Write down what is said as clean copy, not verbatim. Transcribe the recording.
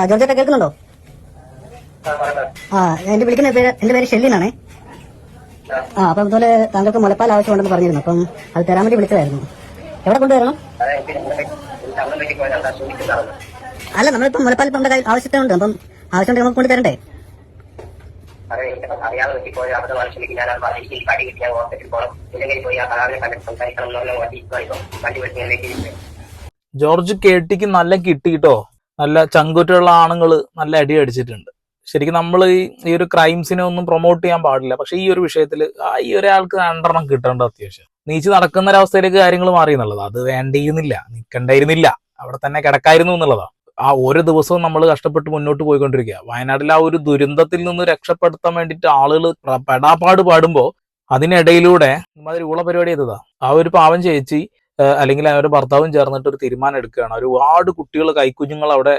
ജോർജേട്ടാ കേൾക്കുന്നുണ്ടോ? എന്റെ പേര് ഷെല്ലി എന്നാണേ. അപ്പം അതുപോലെ താങ്കൾക്ക് മുലപ്പാൽ ആവശ്യമുണ്ടെന്ന് പറഞ്ഞിരുന്നു. അപ്പം അത് തരാൻ വേണ്ടി വിളിച്ചതായിരുന്നു. എവിടെ കൊണ്ടുവരണം? അല്ല, നമ്മളിപ്പം മുലപ്പാൽ ഇപ്പം നമ്മുടെ ആവശ്യത്തിനുണ്ട്. അപ്പം ആവശ്യമുണ്ടെങ്കിൽ നമുക്ക് കൊണ്ടുതരണ്ടേ? ജോർജ് കേട്ടിക്ക് നല്ല കിട്ടിട്ടോ. നല്ല ചങ്കുറ്റുള്ള ആണുങ്ങൾ നല്ല അടി അടിച്ചിട്ടുണ്ട്. ശരിക്കും നമ്മൾ ഈ ഒരു ക്രൈംസിനെ ഒന്നും പ്രൊമോട്ട് ചെയ്യാൻ പാടില്ല. പക്ഷെ ഈ ഒരു വിഷയത്തിൽ ഈ ഒരാൾക്ക് 2 കിട്ടേണ്ട അത്യാവശ്യം. നീച്ച് നടക്കുന്ന ഒരവസ്ഥയിലേക്ക് കാര്യങ്ങൾ മാറി എന്നുള്ളത്. അത് വേണ്ടിയിരുന്നില്ല, നിൽക്കണ്ടായിരുന്നില്ല, അവിടെ തന്നെ കിടക്കായിരുന്നു എന്നുള്ളതാണ്. ആ ഓരോ ദിവസവും നമ്മൾ കഷ്ടപ്പെട്ട് മുന്നോട്ട് പോയിക്കൊണ്ടിരിക്കുക. വയനാട്ടിൽ ആ ഒരു ദുരന്തത്തിൽ നിന്ന് രക്ഷപ്പെടുത്താൻ വേണ്ടിയിട്ട് ആളുകൾ പെടാപ്പാട് പാടുമ്പോൾ അതിനിടയിലൂടെ ഇമാതിരി ഉള്ള പരിപാടി ചെയ്തതാ. ആ ഒരു പാവം ചേച്ചി അല്ലെങ്കിൽ അവരുടെ ഭർത്താവും ചേർന്നിട്ട് ഒരു തീരുമാനം എടുക്കുകയാണ്. ഒരുപാട് കുട്ടികൾ, കൈക്കുഞ്ഞുങ്ങൾ അവിടെ